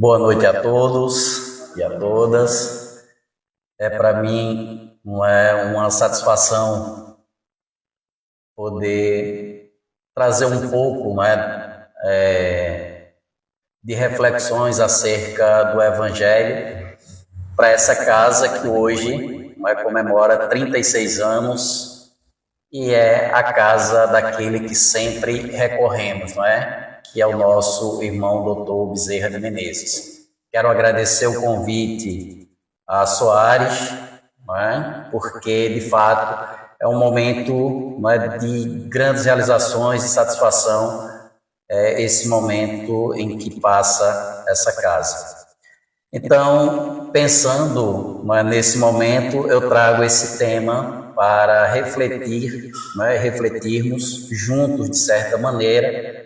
Boa noite a todos e a todas. É para mim uma satisfação poder trazer um pouco de reflexões acerca do Evangelho para essa casa que hoje comemora 36 anos e é a casa daquele que sempre recorremos, que é o nosso irmão doutor Bezerra de Menezes. Quero agradecer o convite a Soares, porque, de fato, é um momento de grandes realizações e satisfação, esse momento em que passa essa casa. Então, pensando nesse momento, eu trago esse tema para refletirmos juntos, de certa maneira,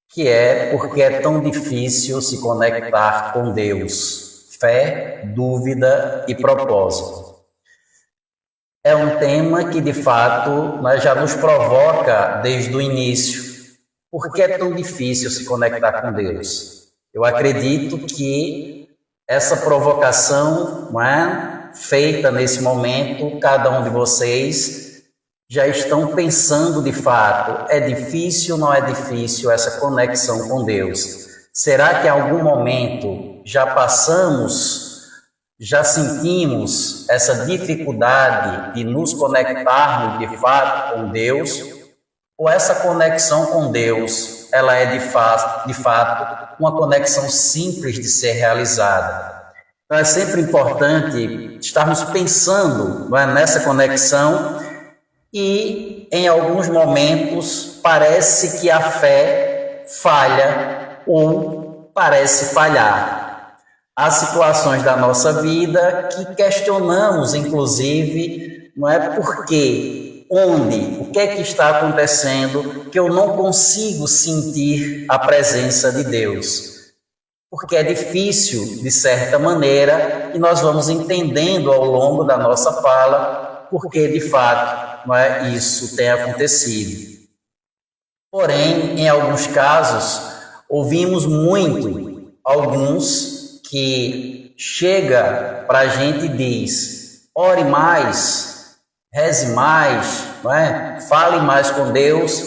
que é porque é tão difícil se conectar com Deus. Fé, dúvida e propósito. É um tema que, de fato, já nos provoca desde o início. Por que é tão difícil se conectar com Deus? Eu acredito que essa provocação feita nesse momento, cada um de vocês já estão pensando de fato, é difícil ou não é difícil essa conexão com Deus? Será que em algum momento já passamos, já sentimos essa dificuldade de nos conectarmos de fato com Deus? Ou essa conexão com Deus, ela é de fato uma conexão simples de ser realizada? Então é sempre importante estarmos pensando nessa conexão. E, em alguns momentos, parece que a fé falha ou parece falhar. Há situações da nossa vida que questionamos, inclusive, por quê, onde, o que é que está acontecendo que eu não consigo sentir a presença de Deus. Porque é difícil, de certa maneira, e nós vamos entendendo ao longo da nossa fala porque, de fato, isso tem acontecido. Porém, em alguns casos, ouvimos muito alguns que chega para a gente e diz: ore mais, reze mais, fale mais com Deus,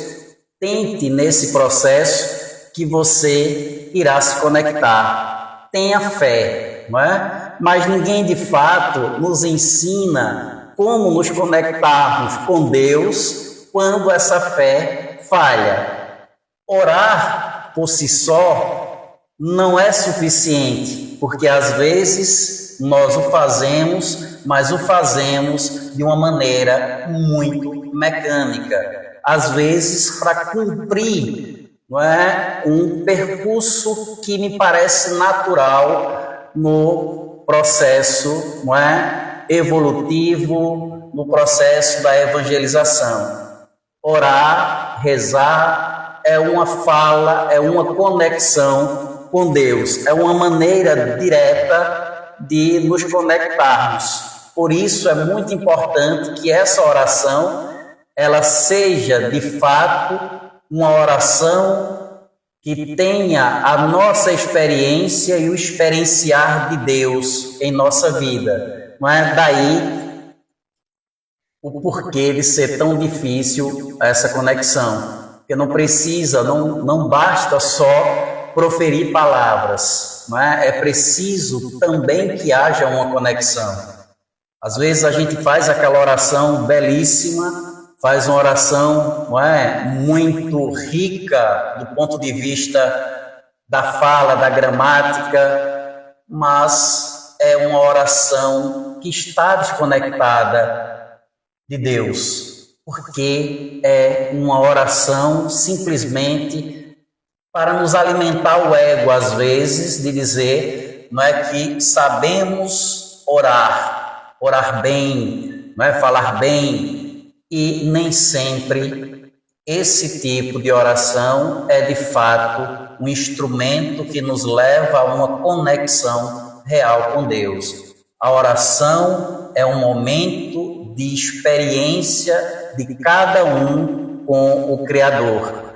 tente nesse processo que você irá se conectar. Tenha fé, mas ninguém de fato nos ensina como nos conectarmos com Deus quando essa fé falha. Orar por si só não é suficiente, porque às vezes nós o fazemos, mas o fazemos de uma maneira muito mecânica. Às vezes para cumprir um percurso que me parece natural no processo evolutivo, no processo da evangelização. Orar, rezar é uma fala, é uma conexão com Deus, é uma maneira direta de nos conectarmos. Por isso é muito importante que essa oração ela seja de fato uma oração que tenha a nossa experiência e o experienciar de Deus em nossa vida. Daí o porquê de ser tão difícil essa conexão. Porque não precisa, não basta só proferir palavras, é preciso também que haja uma conexão. Às vezes a gente faz aquela oração belíssima, faz uma oração muito rica do ponto de vista da fala, da gramática, mas é uma oração que está desconectada de Deus, porque é uma oração simplesmente para nos alimentar o ego, às vezes, de dizer que sabemos orar bem, falar bem, e nem sempre esse tipo de oração é de fato um instrumento que nos leva a uma conexão real com Deus. A oração é um momento de experiência de cada um com o Criador.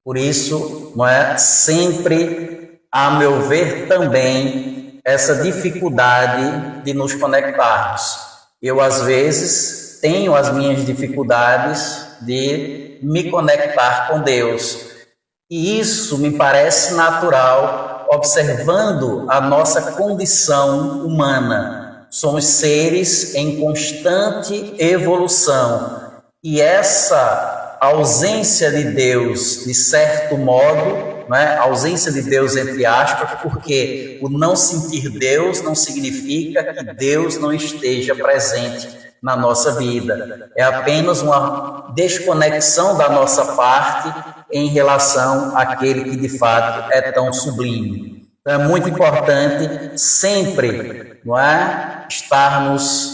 Por isso, sempre a meu ver, também essa dificuldade de nos conectarmos. Eu, às vezes, tenho as minhas dificuldades de me conectar com Deus. E isso me parece natural, observando a nossa condição humana. Somos seres em constante evolução. E essa ausência de Deus, de certo modo, né, ausência de Deus entre aspas, porque o não sentir Deus não significa que Deus não esteja presente na nossa vida. É apenas uma desconexão da nossa parte em relação àquele que de fato é tão sublime. Então é muito importante sempre, não é, estarmos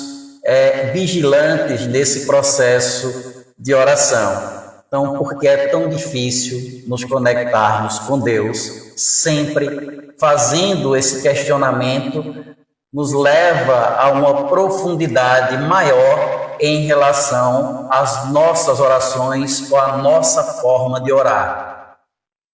vigilantes nesse processo de oração. Então, porque é tão difícil nos conectarmos com Deus, sempre fazendo esse questionamento, nos leva a uma profundidade maior em relação às nossas orações ou à nossa forma de orar.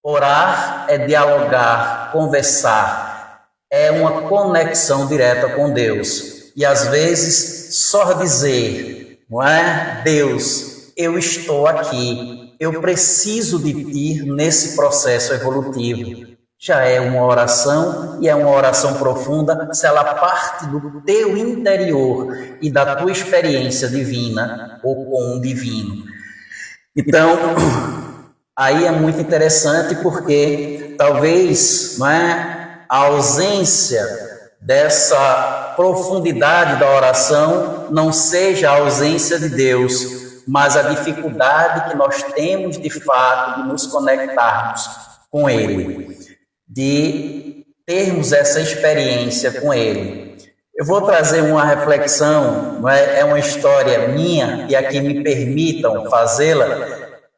Orar é dialogar, conversar, é uma conexão direta com Deus. E às vezes só dizer, não é? Deus, eu estou aqui, eu preciso de ti nesse processo evolutivo. Já é uma oração, e é uma oração profunda, se ela parte do teu interior e da tua experiência divina ou com o divino. Então, aí é muito interessante porque talvez, não é, a ausência dessa profundidade da oração não seja a ausência de Deus, mas a dificuldade que nós temos de fato de nos conectarmos com Ele, de termos essa experiência com Ele. Eu vou trazer uma reflexão, não é? É uma história minha, e aqui me permitam fazê-la,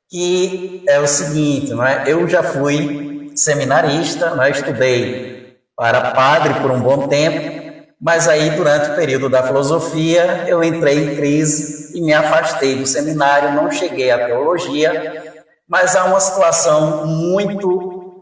que é o seguinte, não é? Eu já fui seminarista, não é? Estudei para padre por um bom tempo, mas aí durante o período da filosofia eu entrei em crise e me afastei do seminário, não cheguei à teologia, mas há uma situação muito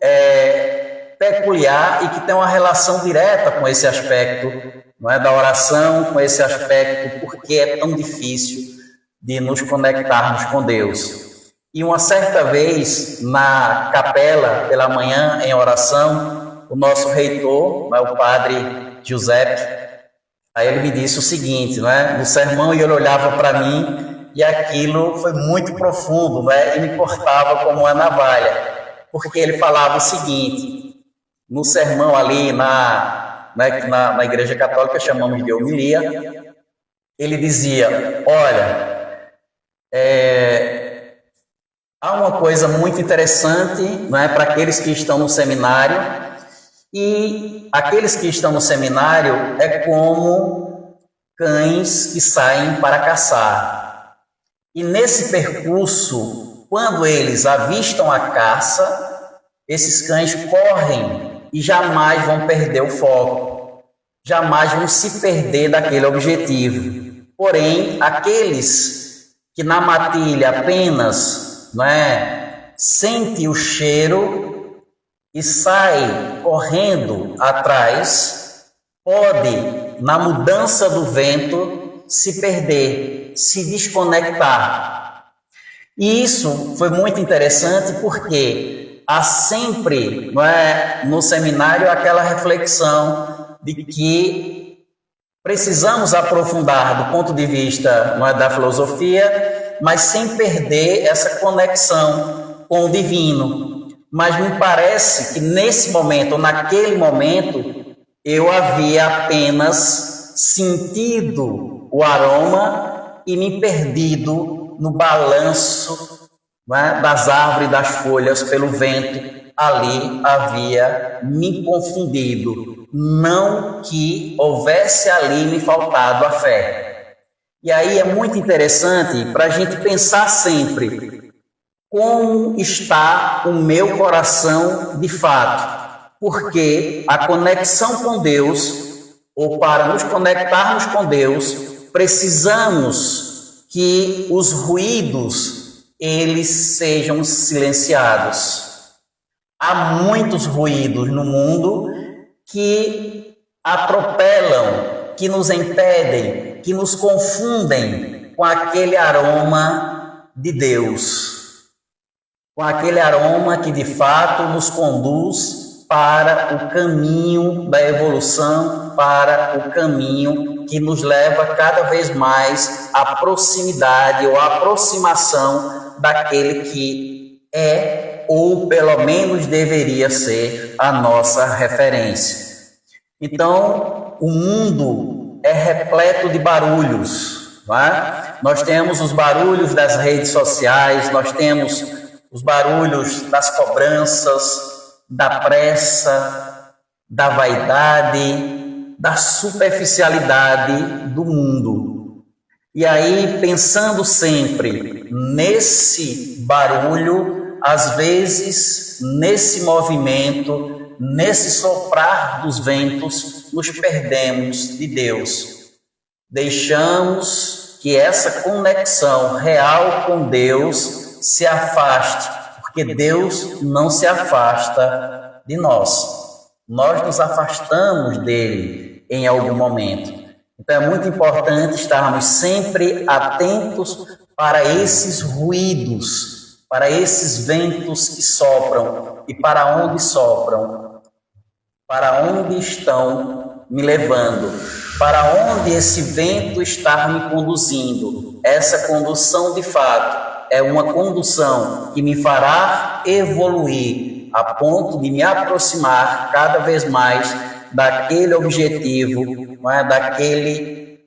peculiar e que tem uma relação direta com esse aspecto, não é, da oração, com esse aspecto porque é tão difícil de nos conectarmos com Deus. E uma certa vez, na capela, pela manhã, em oração, o nosso reitor, o padre Giuseppe, aí ele me disse o seguinte, não é? No sermão ele olhava para mim e aquilo foi muito profundo, não é? E me cortava como uma navalha, porque ele falava o seguinte, no sermão ali na Igreja Católica chamamos de homilia, ele dizia, olha, há uma coisa muito interessante, não é, para aqueles que estão no seminário, e aqueles que estão no seminário é como cães que saem para caçar. E nesse percurso, quando eles avistam a caça, esses cães correm e jamais vão perder o foco, jamais vão se perder daquele objetivo. Porém, aqueles que na matilha apenas, não é, sente o cheiro e sai correndo atrás, pode, na mudança do vento, se perder, se desconectar. E isso foi muito interessante porque há sempre, não é, no seminário aquela reflexão de que precisamos aprofundar do ponto de vista, não é, da filosofia, mas sem perder essa conexão com o divino. Mas me parece que nesse momento, ou naquele momento, eu havia apenas sentido o aroma e me perdido no balanço, né, das árvores, das folhas pelo vento. Ali havia me confundido, não que houvesse ali me faltado a fé. E aí é muito interessante para a gente pensar sempre como está o meu coração de fato, porque a conexão com Deus, ou para nos conectarmos com Deus, precisamos que os ruídos eles sejam silenciados. há muitos ruídos no mundo que atropelam, que nos impedem, que nos confundem com aquele aroma de Deus, com aquele aroma que de fato nos conduz para o caminho da evolução, para o caminho que nos leva cada vez mais à proximidade ou à aproximação daquele que é, ou pelo menos deveria ser, a nossa referência. Então, o mundo é repleto de barulhos, não é? Nós temos os barulhos das redes sociais, nós temos os barulhos das cobranças, da pressa, da vaidade, da superficialidade do mundo. E aí, pensando sempre nesse barulho, às vezes, nesse movimento, nesse soprar dos ventos, nos perdemos de Deus. Deixamos que essa conexão real com Deus se afaste, porque Deus não se afasta de nós. Nós nos afastamos dele em algum momento. Então é muito importante estarmos sempre atentos para esses ruídos, para esses ventos que sopram e para onde sopram, para onde estão me levando, para onde esse vento está me conduzindo. Essa condução, de fato, é uma condução que me fará evoluir a ponto de me aproximar cada vez mais daquele objetivo, não é? Daquele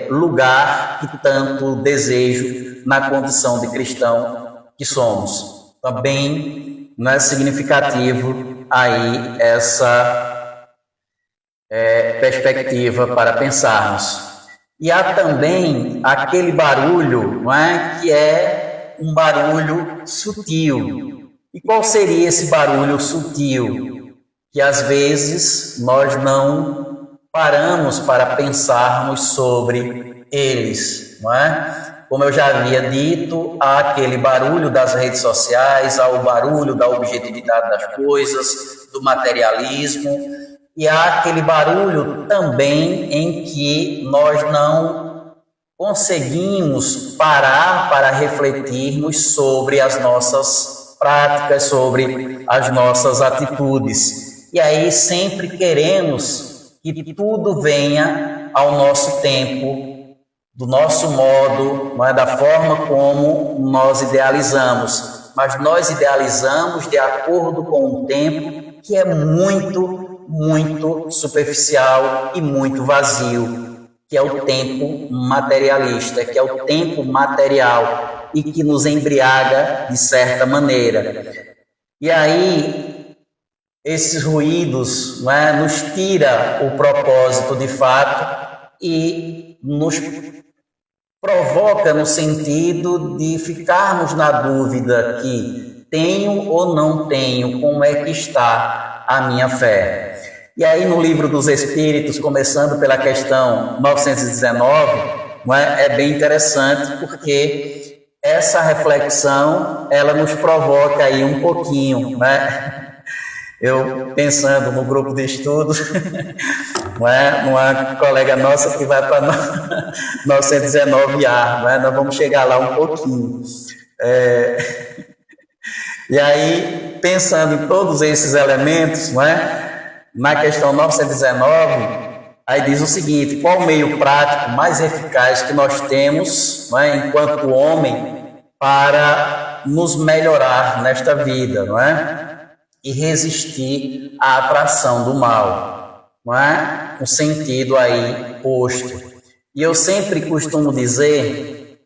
lugar que tanto desejo na condição de cristão que somos. Também não é significativo aí essa perspectiva para pensarmos. E há também aquele barulho, não é? Que é um barulho sutil. E qual seria esse barulho sutil? Que às vezes nós não paramos para pensarmos sobre eles, não é? Como eu já havia dito, há aquele barulho das redes sociais, há o barulho da objetividade das coisas, do materialismo, e há aquele barulho também em que nós não conseguimos parar para refletirmos sobre as nossas práticas, sobre as nossas atitudes. E aí sempre queremos que tudo venha ao nosso tempo, do nosso modo, não é? Da forma como nós idealizamos. Mas nós idealizamos de acordo com um tempo que é muito superficial e muito vazio, que é o tempo materialista, que é o tempo material e que nos embriaga de certa maneira. E aí, esses ruídos, não é, nos tira o propósito de fato e nos provoca no sentido de ficarmos na dúvida que tenho ou não tenho, como é que está a minha fé. E aí no Livro dos Espíritos, começando pela questão 919, não é bem interessante porque essa reflexão, ela nos provoca aí um pouquinho, né? Eu pensando no grupo de estudos, não é? Uma colega nossa que vai para 919A, não é? Nós vamos chegar lá um pouquinho. E aí, pensando em todos esses elementos, não é? Na questão 919, aí diz o seguinte: qual o meio prático mais eficaz que nós temos, não é, enquanto homem, para nos melhorar nesta vida, não é? E resistir à atração do mal, não é? Um sentido aí posto. E eu sempre costumo dizer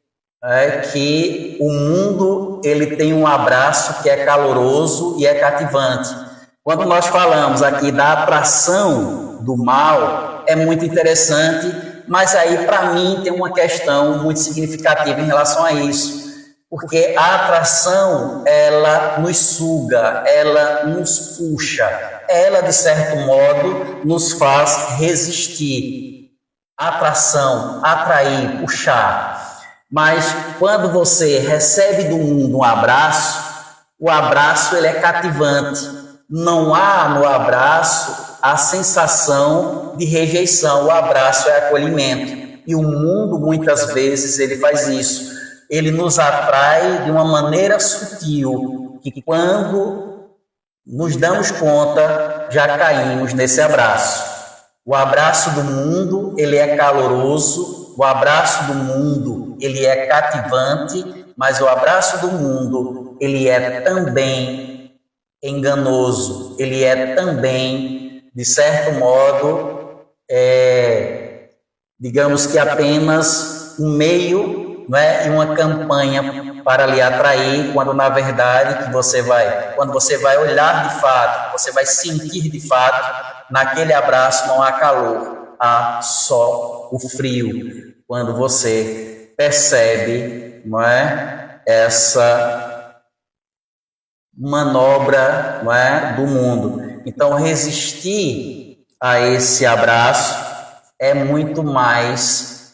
que o mundo ele tem um abraço que é caloroso e é cativante. Quando nós falamos aqui da atração do mal, é muito interessante, mas aí para mim tem uma questão muito significativa em relação a isso. Porque a atração, ela nos suga, ela nos puxa, ela, de certo modo, nos faz resistir. Atração, atrair, puxar. Mas quando você recebe do mundo um abraço, O abraço ele é cativante. Não há no abraço a sensação de rejeição. O abraço é acolhimento. E o mundo, muitas vezes, ele faz isso. Ele nos atrai de uma maneira sutil, que quando nos damos conta, já caímos nesse abraço. O abraço do mundo, ele é caloroso. O abraço do mundo, ele é cativante. Mas o abraço do mundo, ele é também enganoso, ele é também, de certo modo, digamos que apenas um meio, não é, e uma campanha para lhe atrair, quando na verdade quando você vai olhar de fato, você vai sentir de fato, naquele abraço não há calor, há só o frio, quando você percebe, não é, essa manobra, não é, do mundo. Então, resistir a esse abraço é muito mais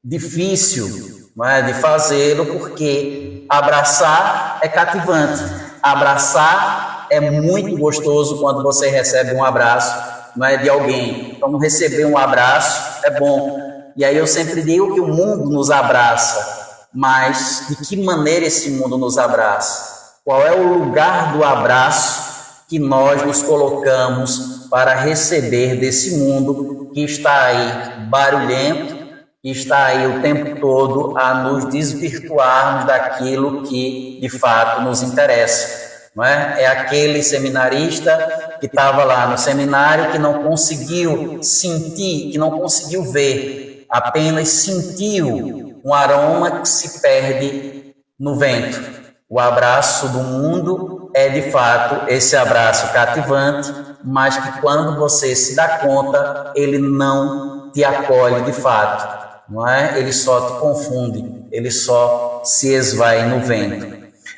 difícil, não é, de fazê-lo, porque abraçar é cativante. Abraçar é muito gostoso quando você recebe um abraço, não é, de alguém. Então, receber um abraço é bom. E aí eu sempre digo que o mundo nos abraça, mas de que maneira esse mundo nos abraça? Qual é o lugar do abraço que nós nos colocamos para receber desse mundo que está aí barulhento, que está aí o tempo todo a nos desvirtuarmos daquilo que de fato nos interessa? Não é? É aquele seminarista que estava lá no seminário, que não conseguiu sentir, que não conseguiu ver, apenas sentiu um aroma que se perde no vento. O abraço do mundo é de fato esse abraço cativante, mas que quando você se dá conta, ele não te acolhe de fato, não é? Ele só te confunde, ele só se esvai no vento.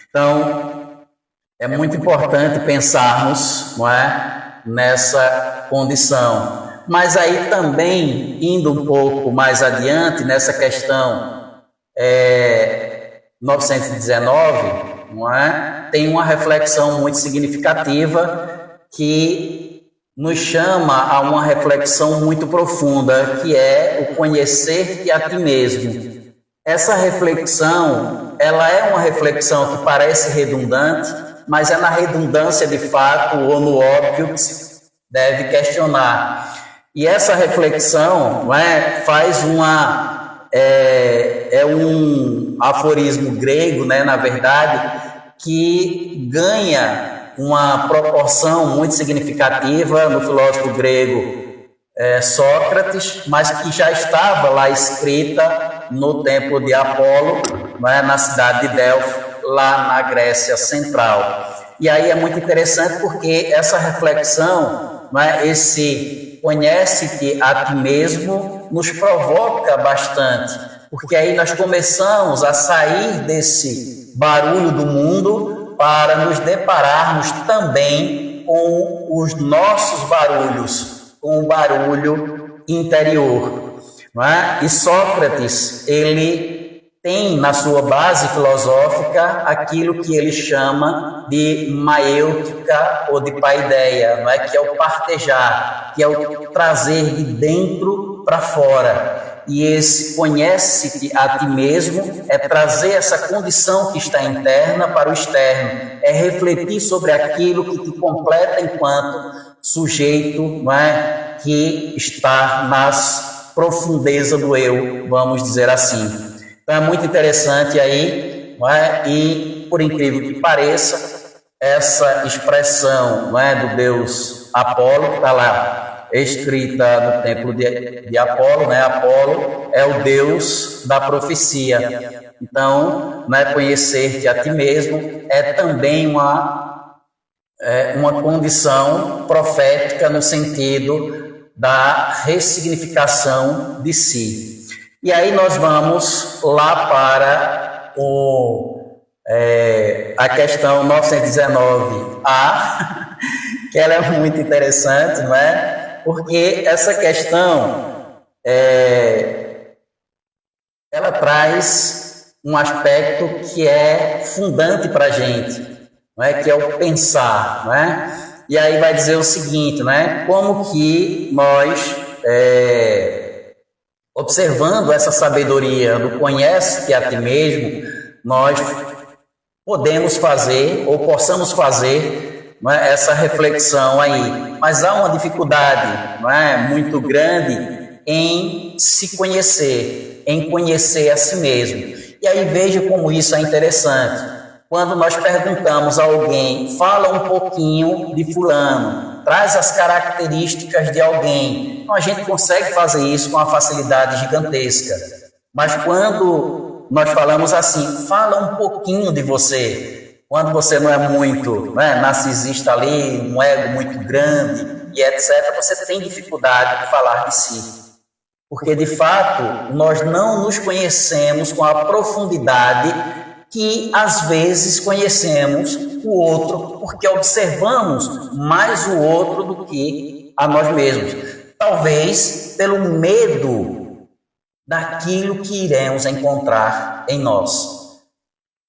Então, é muito importante pensarmos, não é, nessa condição. Mas aí também, indo um pouco mais adiante, nessa questão 919, não é, tem uma reflexão muito significativa que nos chama a uma reflexão muito profunda, que é o conhecer-te a ti mesmo. Essa reflexão, ela é uma reflexão que parece redundante, mas é na redundância de fato ou no óbvio que se deve questionar. E essa reflexão, não é, faz um aforismo grego, né, na verdade, que ganha uma proporção muito significativa no filósofo grego Sócrates, mas que já estava lá escrita no templo de Apolo, não é, na cidade de Delfos, lá na Grécia Central. E aí é muito interessante porque essa reflexão, não é, esse conhece-te a ti mesmo, nos provoca bastante, porque aí nós começamos a sair desse barulho do mundo para nos depararmos também com os nossos barulhos, com o barulho interior, não é? E Sócrates, ele tem na sua base filosófica aquilo que ele chama de maêutica ou de paideia, não é? Que é o partejar, que é o trazer de dentro para fora. E esse conhece-te a ti mesmo é trazer essa condição que está interna para o externo, é refletir sobre aquilo que te completa enquanto sujeito, não é? Que está nas profundezas do eu, vamos dizer assim. Então é muito interessante aí, não é? E por incrível que pareça, essa expressão, não é, do deus Apolo, que está lá escrita no templo de Apolo, né? Apolo é o deus da profecia. Então, não é, conhecer-te a ti mesmo é também uma condição profética no sentido da ressignificação de si. E aí nós vamos lá para a questão 919A, que ela é muito interessante, não é? Porque essa questão ela traz um aspecto que é fundante para a gente, não é? Que é o pensar, não é? E aí vai dizer o seguinte, né? Como que nós, observando essa sabedoria do conhece-te a ti mesmo, nós podemos fazer ou possamos fazer, não é, essa reflexão aí. Mas há uma dificuldade, não é, muito grande em se conhecer, em conhecer a si mesmo. E aí veja como isso é interessante. Quando nós perguntamos a alguém, fala um pouquinho de fulano, traz as características de alguém, então a gente consegue fazer isso com uma facilidade gigantesca. Mas quando nós falamos assim, fala um pouquinho de você, quando você não é muito, né, narcisista ali, um ego muito grande e etc., você tem dificuldade de falar de si. Porque, de fato, nós não nos conhecemos com a profundidade que, às vezes, conhecemos o outro, porque observamos mais o outro do que a nós mesmos. Talvez pelo medo daquilo que iremos encontrar em nós.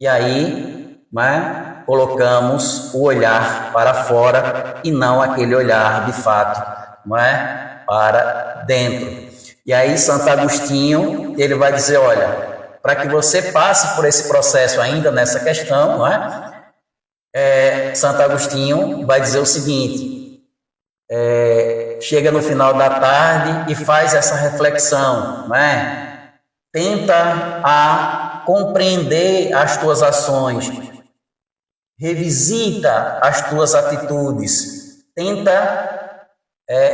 E aí, né, colocamos o olhar para fora e não aquele olhar, de fato, não é, para dentro. E aí Santo Agostinho, ele vai dizer, olha, para que você passe por esse processo ainda nessa questão, não é? Santo Agostinho vai dizer o seguinte, chega no final da tarde e faz essa reflexão, não é? Tenta a compreender as tuas ações, revisita as tuas atitudes, tenta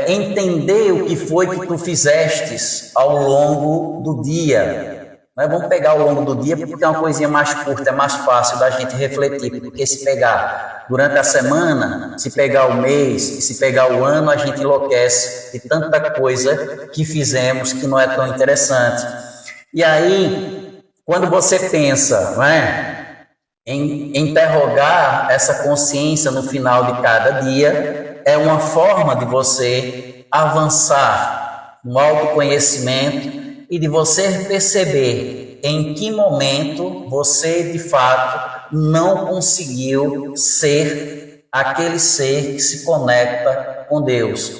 entender o que foi que tu fizestes ao longo do dia. Vamos pegar ao longo do dia porque é uma coisinha mais curta, é mais fácil da gente refletir, porque se pegar durante a semana, se pegar o mês e se pegar o ano, a gente enlouquece de tanta coisa que fizemos que não é tão interessante. E aí, quando você pensa, não é, em interrogar essa consciência no final de cada dia, é uma forma de você avançar no autoconhecimento e de você perceber em que momento você, de fato, não conseguiu ser aquele ser que se conecta com Deus,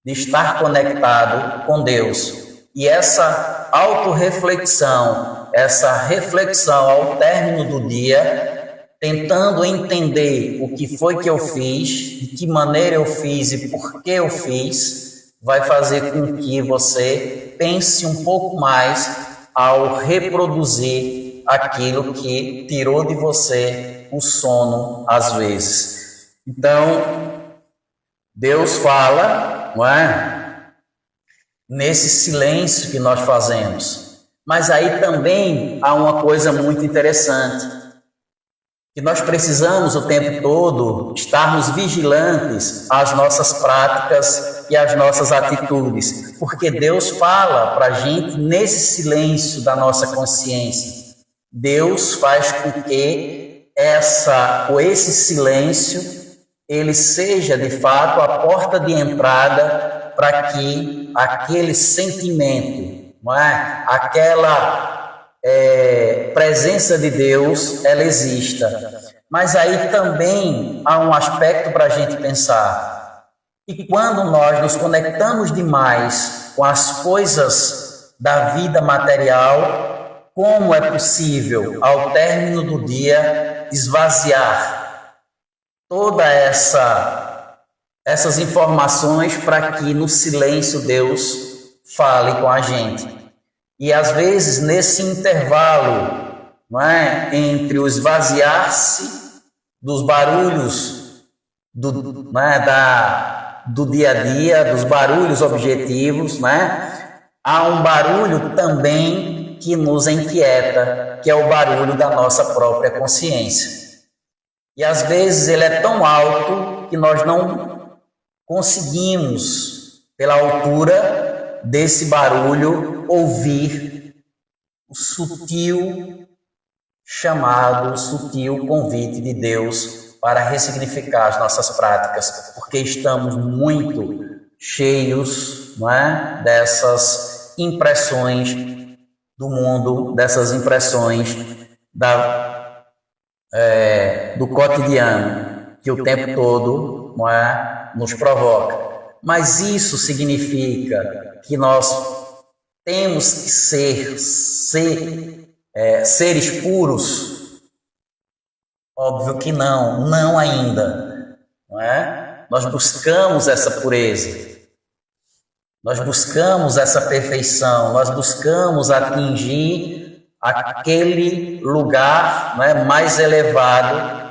de estar conectado com Deus. E essa autorreflexão, essa reflexão ao término do dia, tentando entender o que foi que eu fiz, de que maneira eu fiz e por que eu fiz, vai fazer com que você pense um pouco mais ao reproduzir aquilo que tirou de você o sono às vezes. Então, Deus fala, não é? Nesse silêncio que nós fazemos. Mas aí também há uma coisa muito interessante, que nós precisamos o tempo todo estarmos vigilantes às nossas práticas e às nossas atitudes, porque Deus fala para a gente nesse silêncio da nossa consciência. Deus faz com que esse silêncio ele seja de fato a porta de entrada para que aquele sentimento, não é? Aquela presença de Deus, ela exista. Mas aí também há um aspecto para a gente pensar. E quando nós nos conectamos demais com as coisas da vida material, como é possível, ao término do dia, esvaziar toda essas informações para que no silêncio Deus fale com a gente? E às vezes nesse intervalo, não é, entre o esvaziar-se dos barulhos do dia a dia, dos barulhos objetivos, não é? Há um barulho também que nos inquieta, que é o barulho da nossa própria consciência. E às vezes ele é tão alto que nós não conseguimos, pela altura desse barulho, ouvir o sutil chamado, o sutil convite de Deus para ressignificar as nossas práticas, porque estamos muito cheios, não é, dessas impressões do mundo, dessas impressões do cotidiano, que o tempo todo, não é, nos provoca. Mas isso significa que nós temos que ser seres puros? Óbvio que não, não ainda, não é? Nós buscamos essa pureza, nós buscamos essa perfeição, nós buscamos atingir aquele lugar, não é, mais elevado,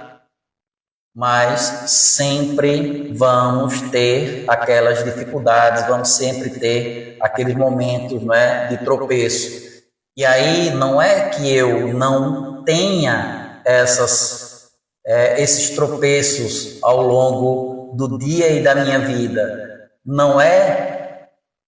mas sempre vamos ter aquelas dificuldades, vamos sempre ter aqueles momentos, não é, de tropeço. E aí não é que eu não tenha esses tropeços ao longo do dia e da minha vida. Não é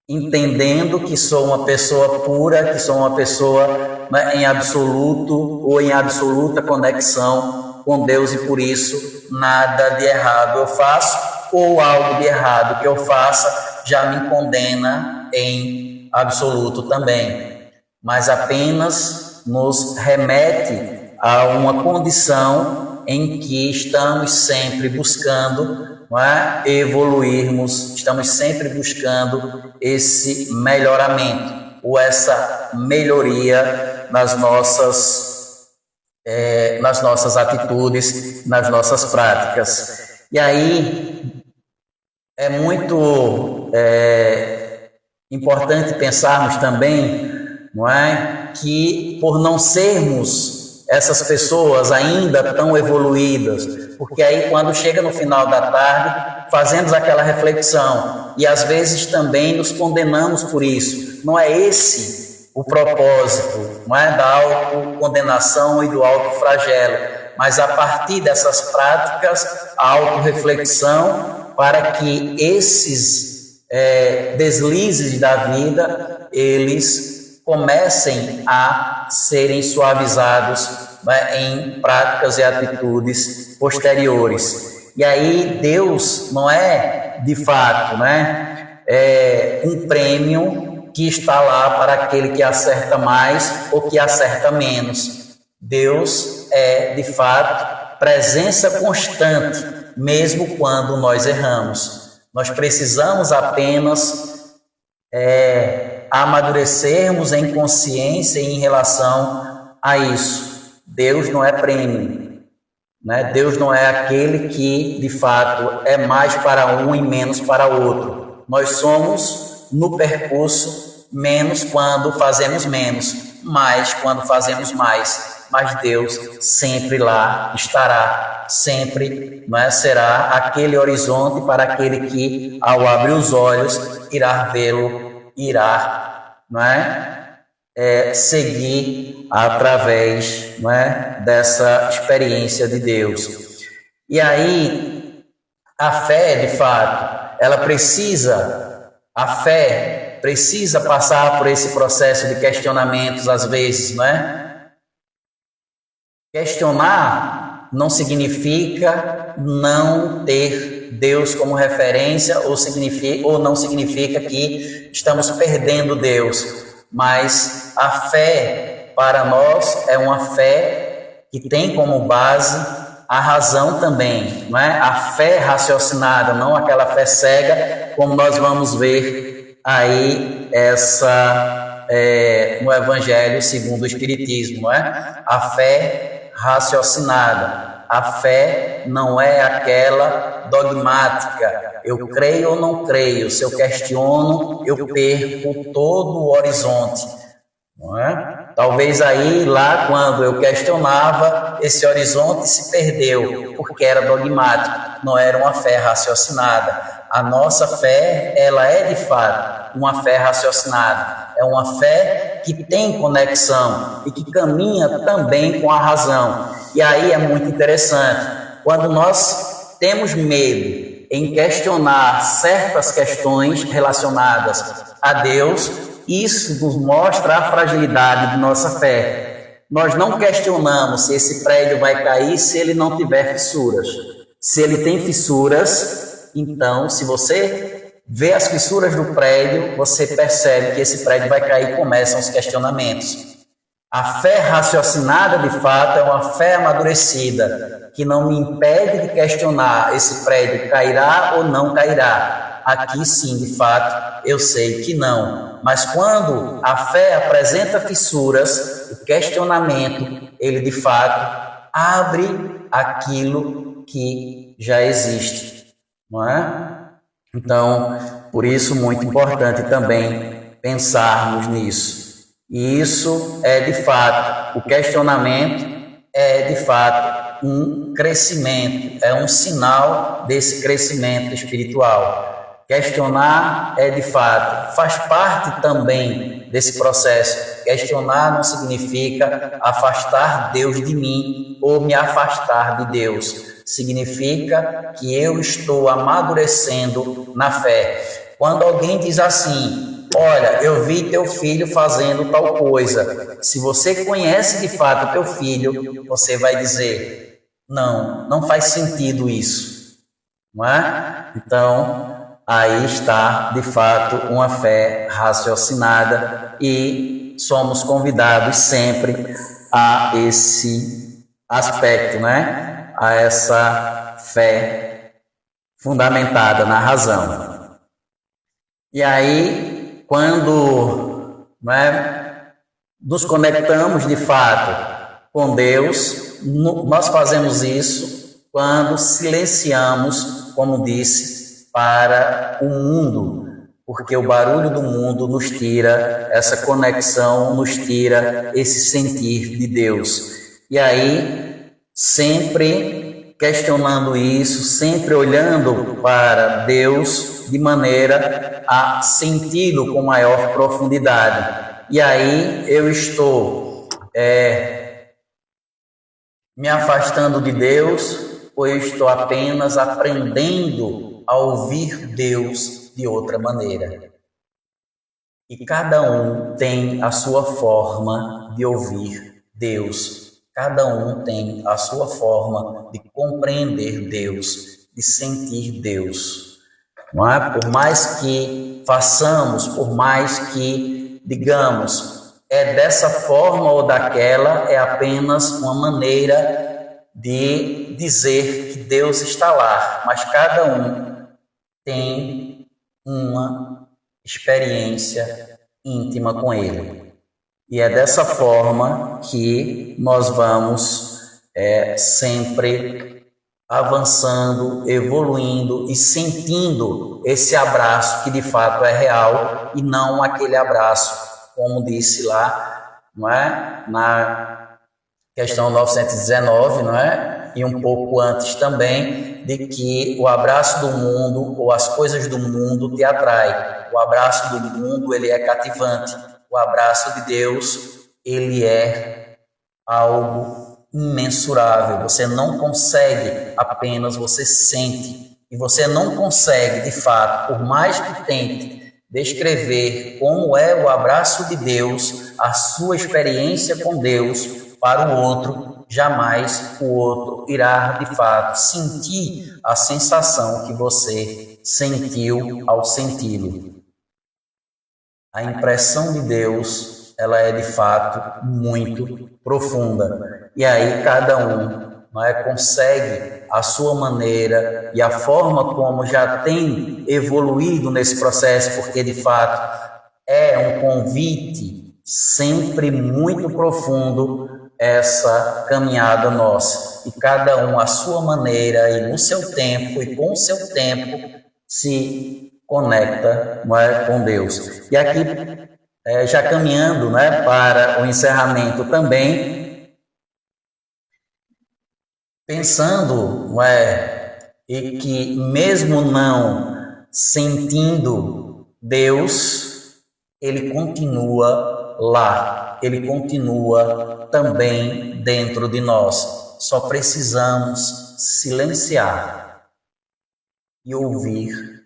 entendendo que sou uma pessoa pura, que sou uma pessoa, né, em absoluto ou em absoluta conexão com Deus, e por isso nada de errado eu faço, ou algo de errado que eu faça já me condena em absoluto também, mas apenas nos remete a uma condição em que estamos sempre buscando, não é, evoluirmos, estamos sempre buscando esse melhoramento ou essa melhoria nas nossas atitudes, nas nossas práticas. E aí é muito importante pensarmos também, não é, que por não sermos essas pessoas ainda tão evoluídas, porque aí quando chega no final da tarde, fazemos aquela reflexão e às vezes também nos condenamos por isso. Não é esse o propósito, não é, da autocondenação e do autoflagelo, mas a partir dessas práticas, a autorreflexão, para que esses deslizes da vida, eles comecem a serem suavizados, né, em práticas e atitudes posteriores. E aí Deus não é, de fato, né, um prêmio que está lá para aquele que acerta mais ou que acerta menos. Deus é, de fato, presença constante, mesmo quando nós erramos. Nós precisamos apenas amadurecermos em consciência em relação a isso. Deus não é prêmio, né? Deus não é aquele que, de fato, é mais para um e menos para outro. Nós somos, no percurso, menos quando fazemos menos, mais quando fazemos mais. Mas Deus sempre lá estará, sempre, não é, será aquele horizonte para aquele que, ao abrir os olhos, irá vê-lo, irá, não é, seguir através, não é, dessa experiência de Deus. E aí, a fé, de fato, a fé precisa passar por esse processo de questionamentos às vezes, não é? Questionar não significa não ter Deus como referência, ou não significa que estamos perdendo Deus, mas a fé para nós é uma fé que tem como base a razão também, não é? A fé raciocinada, não aquela fé cega, como nós vamos ver aí no Evangelho segundo o Espiritismo, não é? A fé raciocinada. A fé não é aquela dogmática. Eu creio ou não creio. Se eu questiono, eu perco todo o horizonte. Não é? Talvez aí, lá, quando eu questionava, esse horizonte se perdeu, porque era dogmático, não era uma fé raciocinada. A nossa fé, ela é de fato uma fé raciocinada. É uma fé que tem conexão e que caminha também com a razão. E aí é muito interessante. Quando nós temos medo em questionar certas questões relacionadas a Deus, isso nos mostra a fragilidade de nossa fé. Nós não questionamos se esse prédio vai cair se ele não tiver fissuras. Se ele tem fissuras, então, se você vê as fissuras do prédio, você percebe que esse prédio vai cair e começam os questionamentos. A fé raciocinada, de fato, é uma fé amadurecida, que não me impede de questionar esse prédio cairá ou não cairá. Aqui sim, de fato, eu sei que não. Mas quando a fé apresenta fissuras, o questionamento, ele de fato abre aquilo que já existe, não é? Então, por isso, muito importante também pensarmos nisso. E isso é de fato, o questionamento é de fato um crescimento, é um sinal desse crescimento espiritual. Questionar é de fato, faz parte também desse processo. Questionar não significa afastar Deus de mim ou me afastar de Deus. Significa que eu estou amadurecendo na fé. Quando alguém diz assim: olha, eu vi teu filho fazendo tal coisa. Se você conhece de fato teu filho, você vai dizer: não faz sentido isso, não é? Então, aí está de fato uma fé raciocinada e somos convidados sempre a esse aspecto, né? A essa fé fundamentada na razão. E aí, quando nos conectamos de fato com Deus, nós fazemos isso quando silenciamos, como disse, para o mundo, porque o barulho do mundo nos tira essa conexão, nos tira esse sentir de Deus. E aí, sempre questionando isso, sempre olhando para Deus de maneira a senti-lo com maior profundidade. E aí eu estou me afastando de Deus, ou eu estou apenas aprendendo a ouvir Deus de outra maneira. E cada um tem a sua forma de ouvir Deus. Cada um tem a sua forma de compreender Deus, de sentir Deus. Não é? Por mais que façamos, por mais que digamos, é dessa forma ou daquela, é apenas uma maneira de dizer que Deus está lá. Mas cada um tem uma experiência íntima com Ele. E é dessa forma que nós vamos sempre avançando, evoluindo e sentindo esse abraço que de fato é real e não aquele abraço, como disse lá, não é? Na questão 919, não é? E um pouco antes também, de que o abraço do mundo ou as coisas do mundo te atrai. O abraço do mundo, ele é cativante. O abraço de Deus, ele é algo imensurável. Você não consegue apenas, você sente. E você não consegue, de fato, por mais que tente descrever como é o abraço de Deus, a sua experiência com Deus para o outro, jamais o outro irá, de fato, sentir a sensação que você sentiu ao senti-lo. A impressão de Deus, ela é de fato muito profunda. E aí cada um consegue a sua maneira e a forma como já tem evoluído nesse processo, porque de fato é um convite sempre muito profundo essa caminhada nossa. E cada um à sua maneira e no seu tempo e com o seu tempo se conecta com Deus. E aqui, já caminhando para o encerramento também, pensando e que mesmo não sentindo Deus, Ele continua lá, Ele continua também dentro de nós. Só precisamos silenciar e ouvir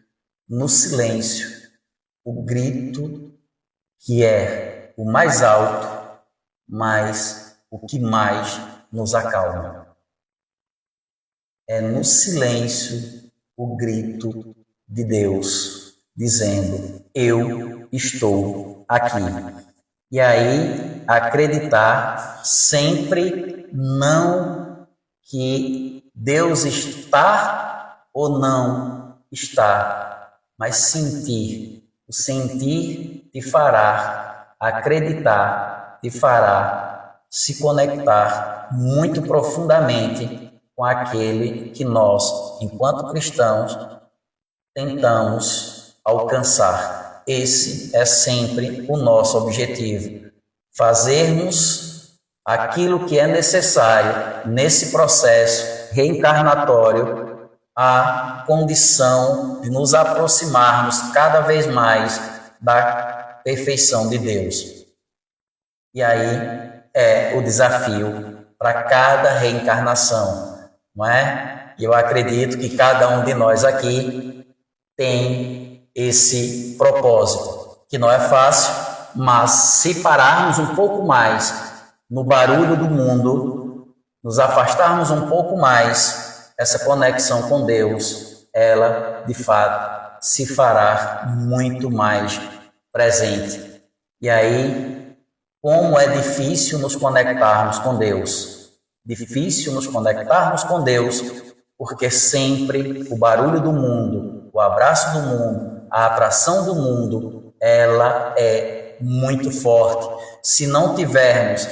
no silêncio o grito que é o mais alto, mas o que mais nos acalma. É no silêncio o grito de Deus, dizendo: eu estou aqui. E aí acreditar sempre não que Deus está ou não está, mas sentir. O sentir te fará acreditar, te fará se conectar muito profundamente com aquele que nós, enquanto cristãos, tentamos alcançar. Esse é sempre o nosso objetivo. Fazermos aquilo que é necessário nesse processo reencarnatório, a condição de nos aproximarmos cada vez mais da perfeição de Deus. E aí é o desafio para cada reencarnação, não é? E eu acredito que cada um de nós aqui tem esse propósito, que não é fácil, mas se pararmos um pouco mais no barulho do mundo, nos afastarmos um pouco mais, essa conexão com Deus, ela de fato se fará muito mais presente. E aí, como é difícil nos conectarmos com Deus. Difícil nos conectarmos com Deus, porque sempre o barulho do mundo, o abraço do mundo, a atração do mundo, ela é muito forte. Se não tivermos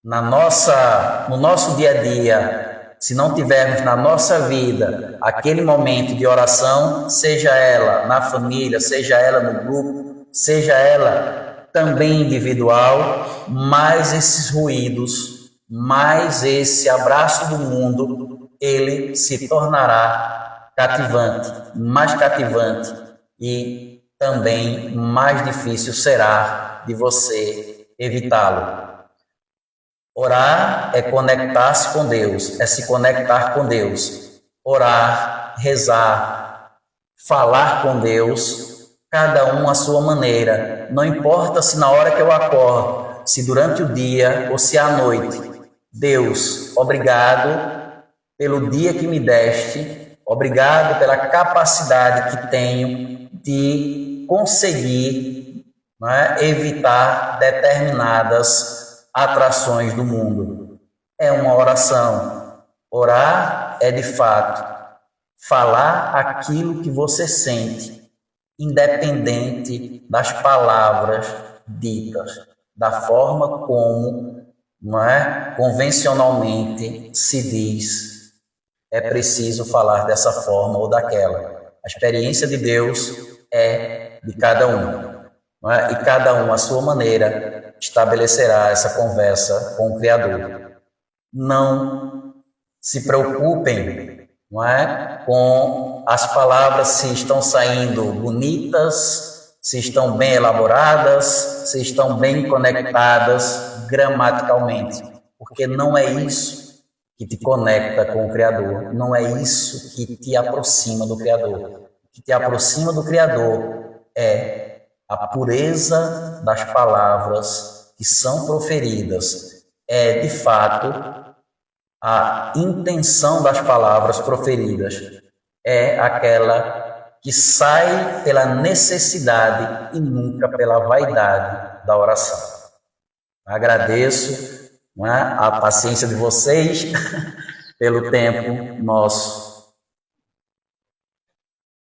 no nosso dia a dia, se não tivermos na nossa vida aquele momento de oração, seja ela na família, seja ela no grupo, seja ela também individual, mais esses ruídos, mais esse abraço do mundo, ele se tornará cativante, mais cativante, e também mais difícil será de você evitá-lo. Orar é conectar-se com Deus, é se conectar com Deus. Orar, rezar, falar com Deus, cada um à sua maneira. Não importa se na hora que eu acordo, se durante o dia ou se à noite. Deus, obrigado pelo dia que me deste, obrigado pela capacidade que tenho de conseguir, não é, evitar determinadas atrações do mundo. É uma oração. Orar é, de fato, falar aquilo que você sente, independente das palavras ditas, da forma como, não é, convencionalmente se diz. É preciso falar dessa forma ou daquela. A experiência de Deus é de cada um, não é? E cada um, à sua maneira, estabelecerá essa conversa com o Criador. Não se preocupem, não é, com as palavras, se estão saindo bonitas, se estão bem elaboradas, se estão bem conectadas gramaticalmente, porque não é isso que te conecta com o Criador, não é isso que te aproxima do Criador. O que te aproxima do Criador é a pureza das palavras que são proferidas, é de fato a intenção das palavras proferidas, é aquela que sai pela necessidade e nunca pela vaidade da oração. Agradeço, não é, a paciência de vocês pelo tempo nosso.